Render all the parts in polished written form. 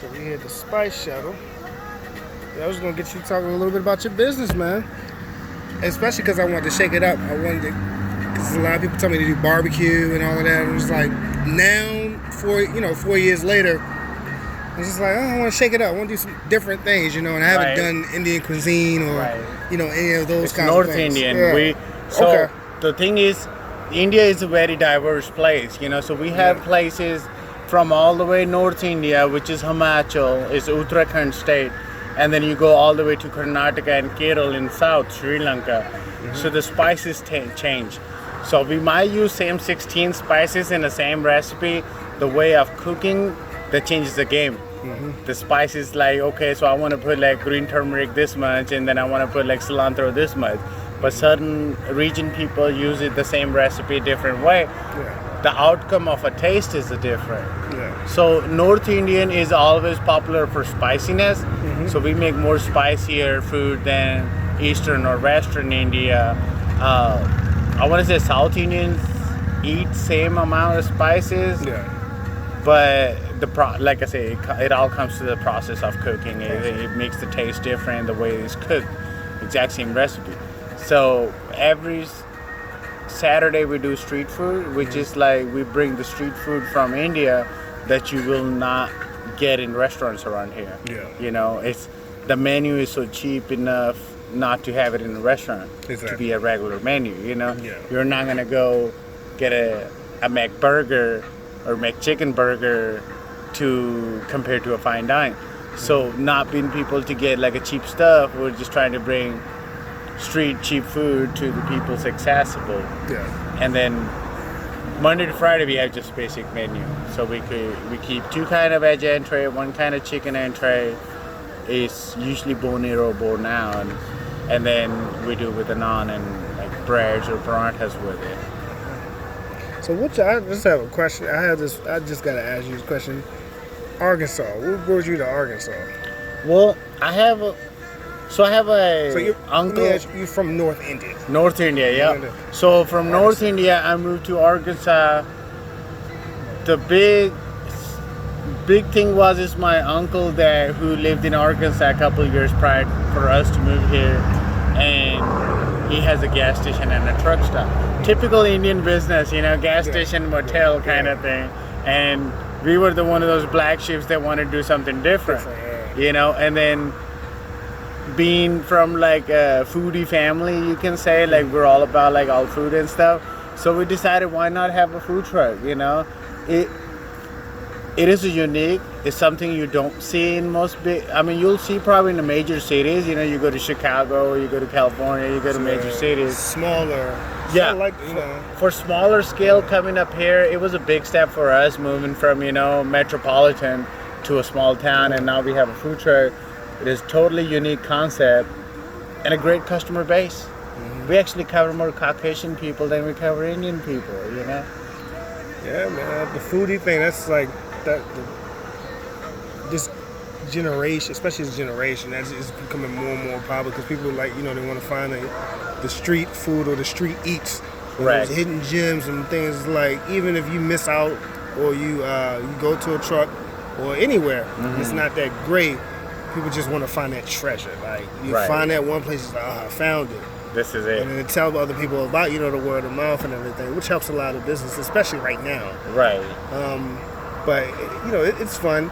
So we hit the Spice Shuttle. I was gonna get you talking a little bit about your business, man. Especially because I wanted to shake it up. Because a lot of people tell me to do barbecue and all of that. And it was like now, 4 years later, I was just like, I want to shake it up. I want to do some different things, and I haven't done Indian cuisine or any of those kinds North of things. Indian. Yeah. The thing is, India is a very diverse place, So we have places from all the way North India, which is Himachal, is Uttarakhand state, and then you go all the way to Karnataka and Kerala in South Sri Lanka. Mm-hmm. So the spices change. So we might use same 16 spices in the same recipe. The way of cooking that changes the game. Mm-hmm. The spices so I want to put green turmeric this much, and then I want to put cilantro this much. But certain region people use it the same recipe different way. Yeah. The outcome of a taste is different. Yeah. So North Indian is always popular for spiciness. Mm-hmm. So we make more spicier food than Eastern or Western India. I want to say South Indians eat same amount of spices. Yeah. But like I say, it all comes to the process of cooking. It makes the taste different, the way it's cooked. Exact same recipe. So every Saturday we do street food, which is we bring the street food from India that you will not get in restaurants around here. Yeah. It's the menu is so cheap enough not to have it in a restaurant to be a regular menu. Yeah. You're not gonna go get a McBurger or McChicken burger to compare to a fine dine. So not being people to get a cheap stuff, we're just trying to bring street cheap food to the people's accessible. Yeah. And then Monday to Friday we have just basic menu. So we keep 2 kind of veg entree, 1 kind of chicken entree. It's usually bonito or bone out, and then we do with the naan and breads or paranthas with it. So I just have a question. I just gotta ask you this question. Arkansas. What brought you to Arkansas? Well, I have a uncle. You're from North India. North India, yeah. So from North India, I moved to Arkansas. The big thing is my uncle who lived in Arkansas a couple of years prior for us to move here, and he has a gas station and a truck stop. Typical Indian business, gas station, motel kind of thing. And we were one of those black sheeps that wanted to do something different, and then being from a foodie family, you can say, we're all about all food and stuff. So we decided, why not have a food truck, It is unique. It's something you don't see in most you'll see probably in the major cities. You go to Chicago, you go to California, you go to major cities. Smaller. Yeah. For smaller scale coming up here, it was a big step for us moving from, metropolitan to a small town, and now we have a food truck. It is totally unique concept and a great customer base. Mm-hmm. We actually cover more Caucasian people than we cover Indian people, Yeah, man. The foodie thing, that's this generation, especially this generation, that is becoming more and more popular because people they want to find the street food or the street eats, those hidden gems and things. Even if you miss out or you go to a truck or anywhere, it's not that great. People just want to find that treasure. You find that one place, it's I found it. This is it. And then tell other people about the word of mouth and everything, which helps a lot of business, especially right now. Right. But it's fun.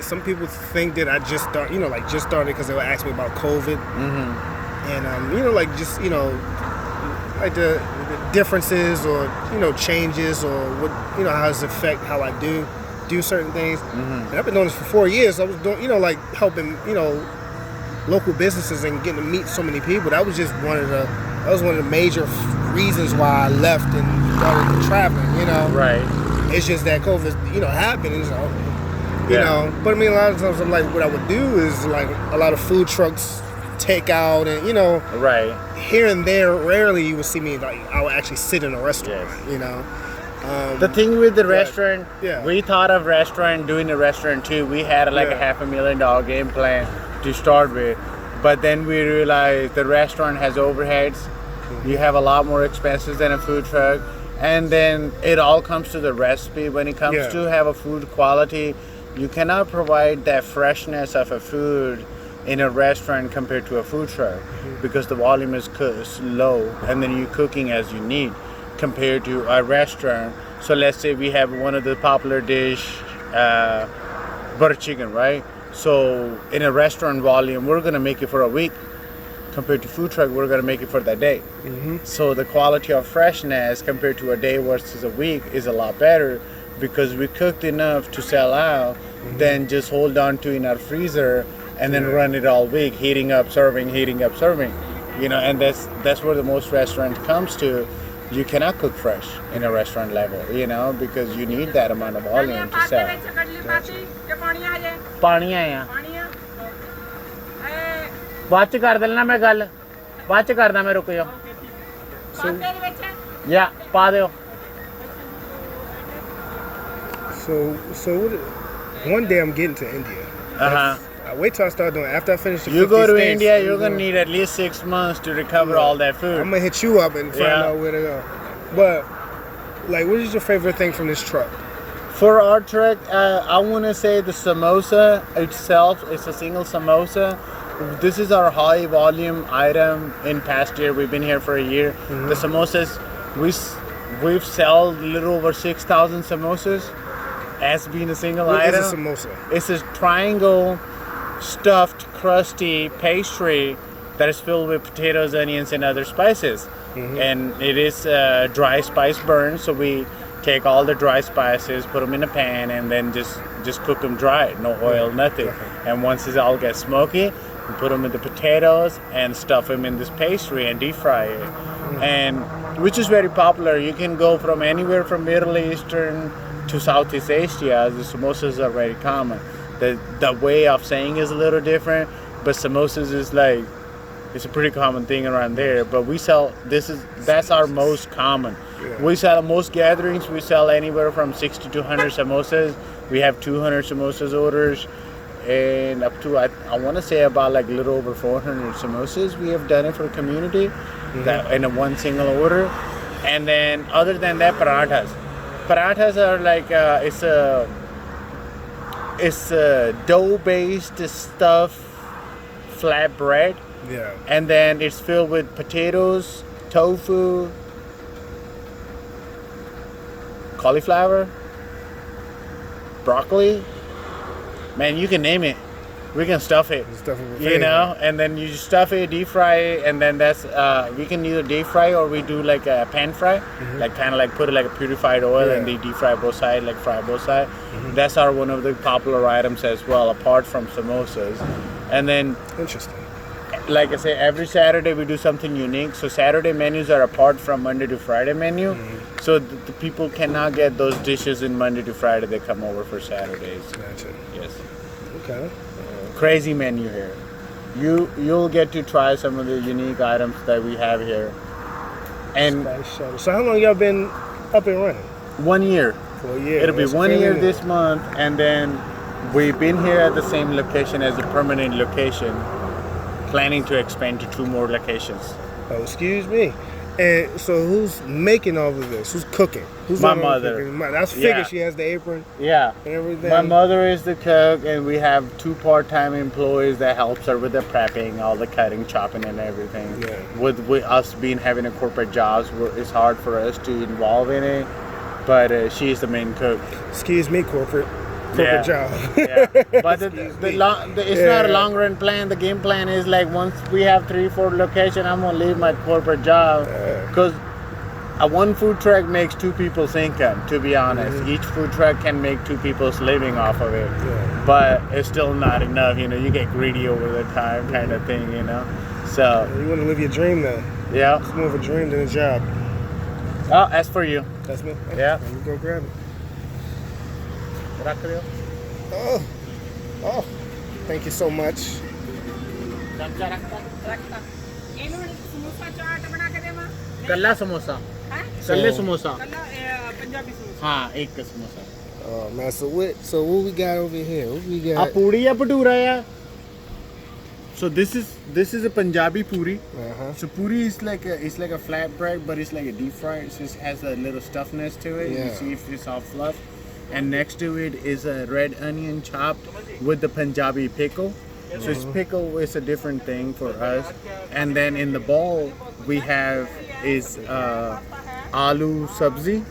Some people think that I just started because they would ask me about COVID, and the differences or changes or what how does it affect how I do certain things. And I've been doing this for 4 years. I was doing helping local businesses and getting to meet so many people. That was one of the major reasons why I left and started traveling. Right. It's just that COVID, happened. But a lot of times I'm what I would do is a lot of food trucks, takeout, and right. Here and there, rarely you would see me I would actually sit in a restaurant. Yes. The thing with the restaurant, we thought of doing a restaurant too. We had a $500,000 game plan to start with, but then we realized the restaurant has overheads. You have a lot more expenses than a food truck. And then it all comes to the recipe. When it comes to have a food quality, you cannot provide that freshness of a food in a restaurant compared to a food truck because the volume is low, and then you're cooking as you need compared to a restaurant. So let's say we have one of the popular dish, butter chicken, right? So in a restaurant volume, we're gonna make it for a week. Compared to food truck, we're gonna make it for that day. So the quality of freshness compared to a day versus a week is a lot better because we cooked enough to sell out, then just hold on to in our freezer and then run it all week, heating up, serving. You know, and that's where the most restaurant comes to. You cannot cook fresh in a restaurant level, you know, because you need that amount of volume to sell. पानी आया बाद च कर देना मैं गल बाद च करदा मैं रुक जाओ या पा दियो So one day I'm getting to India. Wait till I start doing. After I finish the 50 you go to states, India, you're gonna need at least 6 months to recover all that food. I'm gonna hit you up and find out where to go. But like, what is your favorite thing from this truck? For our truck, I want to say the samosa itself is a single samosa. This is our high volume item in past year. We've been here for a year. The samosas, we've sold a little over 6,000 samosas as being a single item. What is a samosa? It's a triangle stuffed crusty pastry that is filled with potatoes, onions, and other spices. And it is dry spice burn, so we take all the dry spices, put them in a pan, and then just cook them dry, no oil, nothing. And once it all gets smoky, we put them in the potatoes and stuff them in this pastry and deep fry it. And which is very popular. You can go from anywhere from Middle Eastern to Southeast Asia. The samosas are very common. The way of saying is a little different, but samosas is like, it's a pretty common thing around there. But we sell, that's our most common. We sell most gatherings, we sell anywhere from 60 to 100 samosas. We have 200 samosas orders, and up to I want to say about like a little over 400 samosas we have done it for community that in a one single order. And then other than that, parathas are like it's a dough based stuffed flat bread, and then it's filled with potatoes, tofu, cauliflower, broccoli, man, you can name it. We can stuff it, you know, and then you stuff it, deep fry it, and then that's we can either deep fry or we do like a pan fry, like kind of like put it like a purified oil and they deep fry both sides, like fry both sides. That's our one of the popular items as well, apart from samosas. And then Interesting. Like I say, every Saturday we do something unique. So Saturday menus are apart from Monday to Friday menu. So the people cannot get those dishes in Monday to Friday. They come over for Saturdays. Gotcha. Yes. Okay. Crazy menu here. You'll get to try some of the unique items that we have here. And Spice Shuttle. So how long y'all been up and running? 1 year. For a year. It'll be 1 year this month, and then we've been here at the same location as a permanent location. Planning to expand to 2 more locations. Oh, excuse me. And so who's making all of this? Who's cooking? Who's my mother. That's figured she has the apron. Yeah. And everything. My mother is the cook, and we have 2 part-time employees that helps her with the prepping, all the cutting, chopping, and everything. Yeah. With us having a corporate jobs, it's hard for us to involve in it, but she's the main cook. Excuse me, corporate job. But it's not a long run plan. The game plan is like once we have 3-4 locations, I'm gonna leave my corporate job because a one food truck makes 2 people's income. To be honest, each food truck can make 2 people's living off of it, but it's still not enough. You know, you get greedy over the time, kind of thing. You know, so you want to live your dream then. Yeah, it's more of a dream than a job. Oh, that's for you. That's me. Yeah. Let me go grab it. Oh, thank you so much. कल्ला समोसा कल्ले समोसा हाँ एक का samosa. Oh man, so what we got over here? What we got? पूड़ी या भटूरा या So this is a Punjabi puri. Uh-huh. So puri is like a flat bread, but it's like a deep fried. So it has a little stuffness to it. Yeah. You see if it's all fluff. And next to it is a red onion chopped with the Punjabi pickle. So it's pickle is a different thing for us. And then in the bowl we have is aloo sabzi,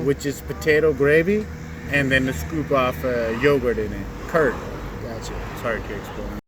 which is potato gravy, and then a scoop of yogurt in it, curd. Gotcha. Sorry to explain.